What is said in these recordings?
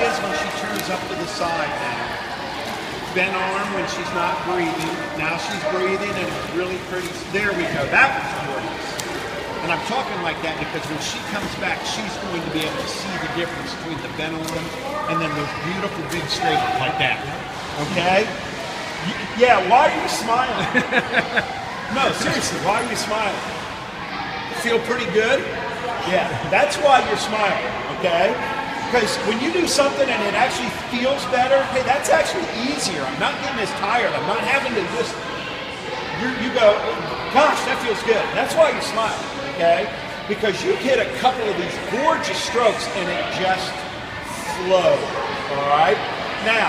is when she turns up to the side now. Bent arm when she's not breathing. Now she's breathing and it's really pretty. There we go. That was gorgeous. And I'm talking like that because when she comes back, she's going to be able to see the difference between the bent arm and then those beautiful big straight arms like that. Okay? Yeah, why are you smiling? No, seriously, why are you smiling? Feel pretty good? Yeah, that's why you're smiling, okay? Because when you do something and it actually feels better, hey, that's actually easier. I'm not getting as tired. I'm not having to just, you go, gosh, that feels good. That's why you're smiling, okay? Because you hit a couple of these gorgeous strokes and it just flows, all right? Now,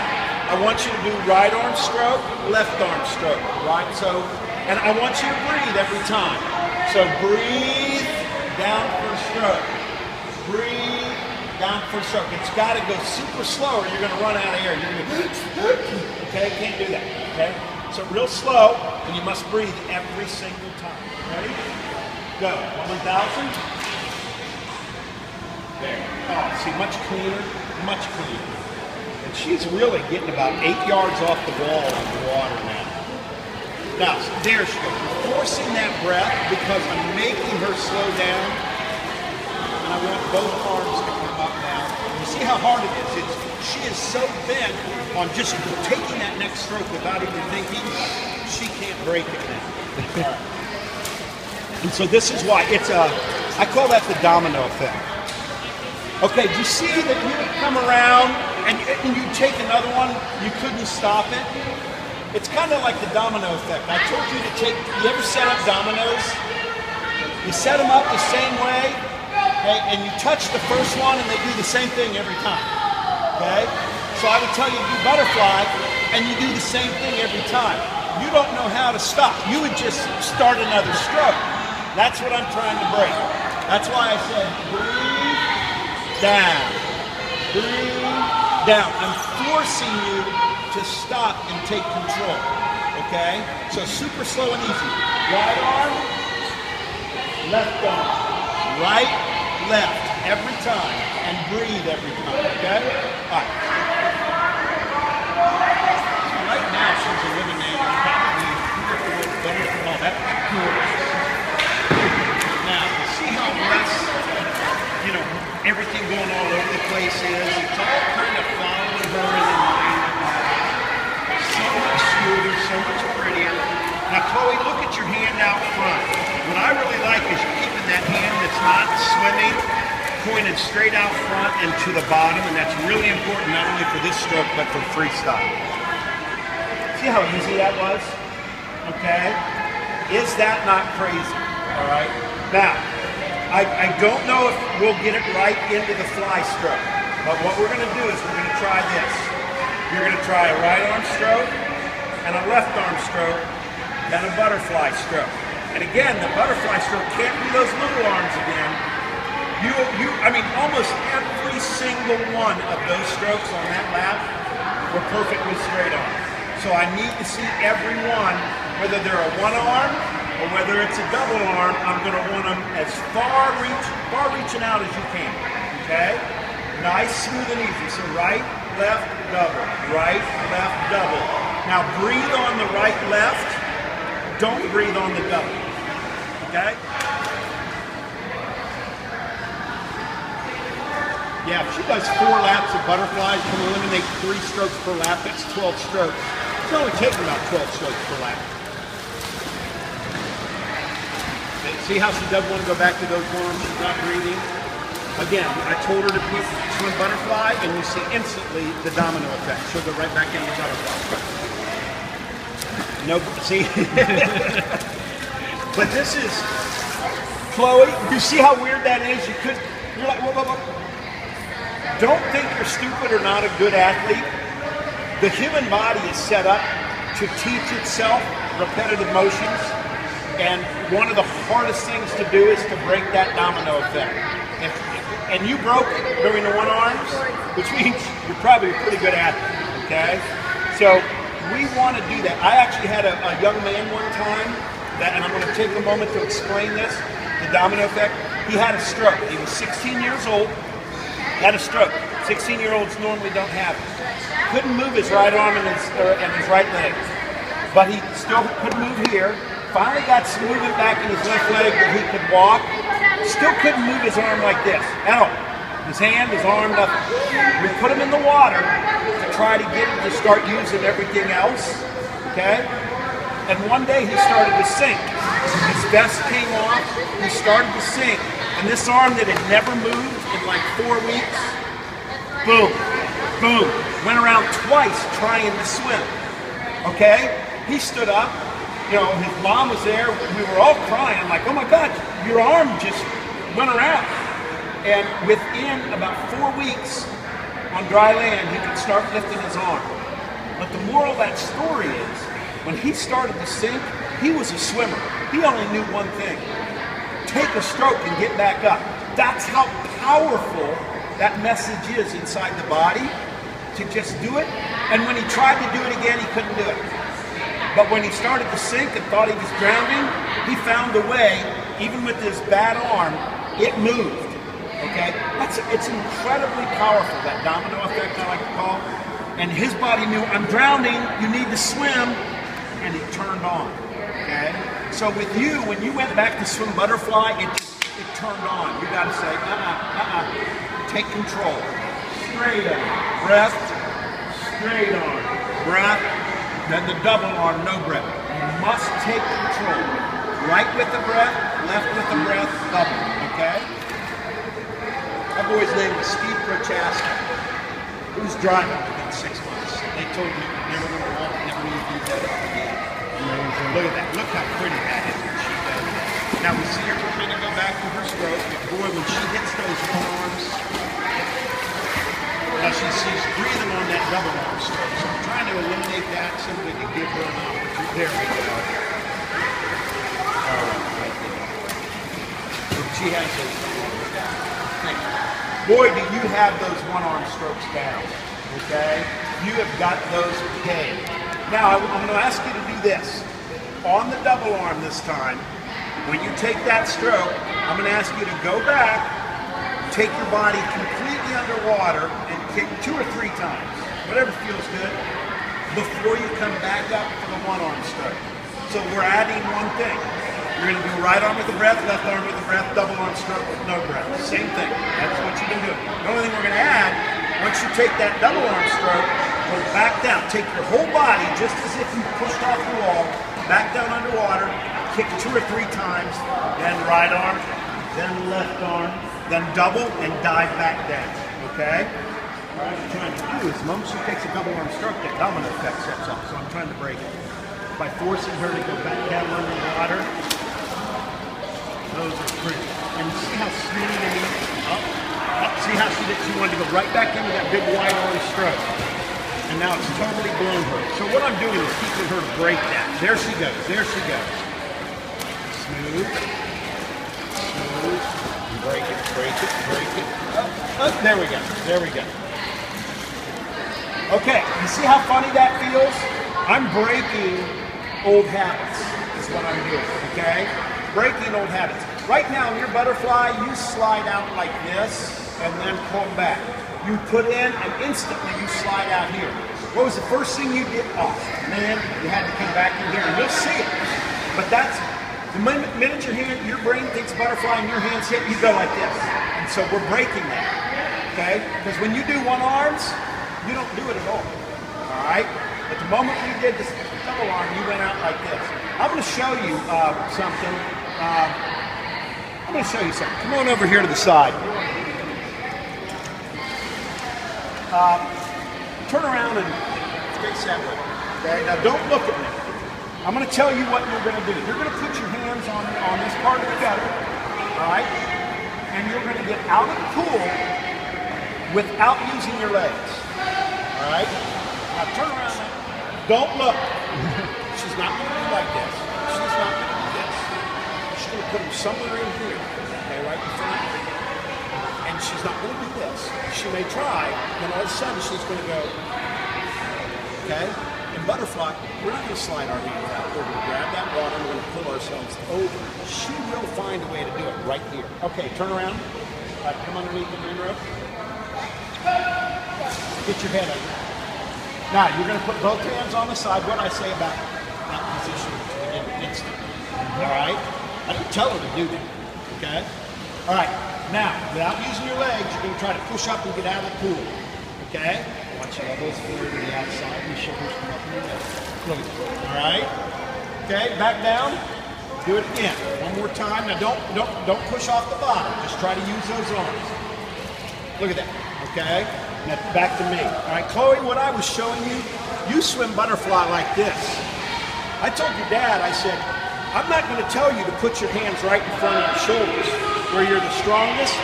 I want you to do right arm stroke, left arm stroke, right? So, and I want you to breathe every time. So breathe down for a stroke. Breathe down for a stroke. It's got to go super slow or you're going to run out of air. You're going to, okay, can't do that, okay? So real slow, and you must breathe every single time. Ready? Go. 1,000. There. Oh, see, much cleaner, much cleaner. And she's really getting about 8 yards off the wall on the water now. Now, there she goes. Forcing that breath because I'm making her slow down. And I want both arms to come up now. You see how hard it is? She is so bent on just taking that next stroke without even thinking, she can't break it now. And so this is why I call that the domino effect. Okay, do you see that you come around and you take another one, you couldn't stop it? It's kind of like the domino effect. I told you to you ever set up dominoes? You set them up the same way, okay, and you touch the first one and they do the same thing every time, okay? So I would tell you to do butterfly and you do the same thing every time. You don't know how to stop. You would just start another stroke. That's what I'm trying to break. That's why I said breathe down. Breathe down. I'm forcing you to stop and take control, okay? So super slow and easy. Right arm, left arm, right, left, every time, and breathe every time, okay? All right. So right now, she's eliminating probably 3 or 4 better than all that. Now, you see how less, everything going all over the place is? It's all kind of following her in the mind. So much smoother, so much prettier. Now, Chloe, look at your hand out front. What I really like is you're keeping that hand that's not swimming pointed straight out front and to the bottom, and that's really important not only for this stroke, but for freestyle. See how easy that was? Okay? Is that not crazy? All right? Now, I don't know if we'll get it right into the fly stroke, but what we're going to do is we're going to try this. You're going to try a right arm stroke and a left arm stroke, then a butterfly stroke. And again, the butterfly stroke can't be those little arms again. Almost every single one of those strokes on that lap were perfect with straight arm. So I need to see every one, whether they're a one arm or whether it's a double arm. I'm going to want them as far reaching out as you can. Okay? Nice, smooth, and easy. So right, left, double. Right, left, double. Now breathe on the right, left. Don't breathe on the double. Okay? Yeah, if she does 4 laps of butterflies, can eliminate 3 strokes per lap. That's 12 strokes. It's only taking about 12 strokes per lap. See how she doesn't want to go back to those arms? She's not breathing. Again, I told her to swim butterfly, and you see instantly the domino effect. She'll go right back into butterfly. No, see? But this is, Chloe, you see how weird that is? You're like, whoa. Don't think you're stupid or not a good athlete. The human body is set up to teach itself repetitive motions, and one of the hardest things to do is to break that domino effect. And you broke it during the one arms, which means you're probably a pretty good athlete, okay? So we want to do that. I actually had a young man one time, and I'm going to take a moment to explain this, the domino effect. He had a stroke. He was 16 years old, had a stroke. 16-year-olds normally don't have it. Couldn't move his right arm and his right leg. But he still could move here. Finally got some movement back in his left leg that he could walk. Still couldn't move his arm like this at all. His hand, his arm, nothing. We put him in the water to try to get him to start using everything else, okay? And one day he started to sink. His vest came off, he started to sink. And this arm that had never moved in like 4 weeks, boom, boom, went around twice trying to swim, okay? He stood up. You know, his mom was there. We were all crying, like, oh my God, your arm just went around. And within about 4 weeks on dry land, he could start lifting his arm. But the moral of that story is, when he started to sink, he was a swimmer. He only knew one thing: take a stroke and get back up. That's how powerful that message is inside the body, to just do it. And when he tried to do it again, he couldn't do it. But when he started to sink and thought he was drowning, he found a way. Even with his bad arm, it moved. Okay? It's incredibly powerful, that domino effect I like to call. And his body knew, I'm drowning, you need to swim, and it turned on. Okay? So with you, when you went back to swim butterfly, it turned on. You gotta say, take control. Straight arm, breath, straight arm, breath. Then the double arm, no breath. You must take control. Right with the breath, left with the breath, double, okay? My boy's name was Steve Prochaska. He was driving within 6 months. They told me never gonna walk, never gonna do that again. Look at that, look how pretty that is when she does it. Now we see her kind of go back to her stroke, but boy, when she hits those arms, now she's breathing on that double arm stroke. So I'm trying to eliminate that simply to give her an opportunity. There we go. Right there. She has those one-arm down. Boy, do you have those one-arm strokes down. Okay? You have got those paid. Now, I'm going to ask you to do this. On the double arm this time, when you take that stroke, I'm going to ask you to go back, take your body completely underwater, and kick 2 or 3 times, whatever feels good, before you come back up for the one-arm stroke. So we're adding one thing. You're going to do right arm with the breath, left arm with the breath, double arm stroke with no breath. Same thing. That's what you've been doing. The only thing we're going to add, once you take that double arm stroke, go back down. Take your whole body, just as if you pushed off the wall, back down underwater, kick 2 or 3 times, then right arm, then left arm, then double, and dive back down. Okay? What I'm trying to do is, the moment she takes a double arm stroke, that domino effect sets up. So I'm trying to break it by forcing her to go back down under the water. Those are pretty. And see how smooth and easy. Up. See how she wanted to go right back into that big wide arm stroke. And now it's totally blown her. So what I'm doing is keeping her to break that. There she goes. There she goes. Smooth. Smooth. Break it. Break it. Break it. Up. There we go. There we go. Okay, you see how funny that feels? I'm breaking old habits is what I'm doing, okay? Breaking old habits. Right now in your butterfly, you slide out like this and then pull back. You put in and instantly you slide out here. What was the first thing you did? Oh, man, you had to come back in here and you'll see it. But that's, the minute your brain thinks butterfly and your hands hit, you go like this. And so we're breaking that, okay? Because when you do one arms, you don't do it at all. All right? But the moment you did this double arm, you went out like this. I'm going to show you something. I'm going to show you something. Come on over here to the side. Turn around and face that way. Okay? Now don't look at me. I'm going to tell you what you're going to do. You're going to put your hands on this part of the gutter. All right? And you're going to get out of the pool without using your legs. All right? Now turn around now. Don't look. She's not going to be like this. She's not going to do this. She's going to put them somewhere in here. Okay, right in front. And she's not going to do this. She may try, then all of a sudden she's going to go, okay? In butterfly, we're not going to slide our hands out. We're going to grab that water and we're going to pull ourselves over. She will find a way to do it right here. Okay, turn around. Come underneath the main rope. Get your head under. Now, you're going to put both hands on the side. What I say about that position instantly. All right? I didn't tell her to do that. Okay? All right. Now, without using your legs, you're going to try to push up and get out of the pool. Okay? Watch your elbows forward to the outside and your shoulders come up in your neck. Look at that. All right? Okay, back down. Do it again. One more time. Now don't push off the bottom. Just try to use those arms. Look at that. Okay? Now back to me. All right, Chloe, what I was showing you, you swim butterfly like this. I told your dad, I said, I'm not going to tell you to put your hands right in front of your shoulders where you're the strongest.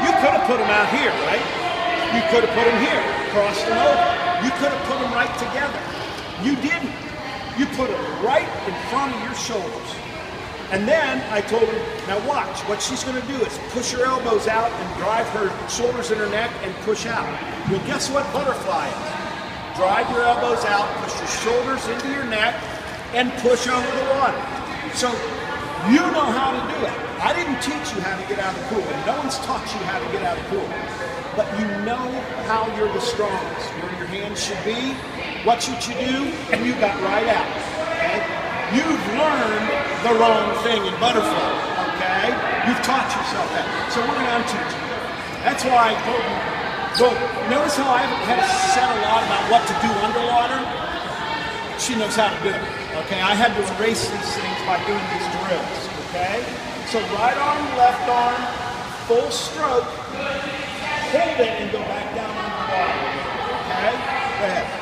You could have put them out here, right? You could have put them here, crossed them over. You could have put them right together. You didn't. You put them right in front of your shoulders. And then I told her, now watch, what she's going to do is push her elbows out and drive her shoulders in her neck and push out. Well, guess what butterfly is? Drive your elbows out, push your shoulders into your neck, and push over the water. So you know how to do it. I didn't teach you how to get out of the pool, and no one's taught you how to get out of the pool. But you know how you're the strongest, where your hands should be, what you should do, and you got right out. Okay? You've learned the wrong thing in butterfly, okay? You've taught yourself that. So we're going to unteach you. That's why I told you. So notice how I haven't had to say a lot about what to do underwater? She knows how to do it, okay? I had to erase these things by doing these drills, okay? So right arm, left arm, full stroke, hold it and go back down on the water, okay? Go ahead.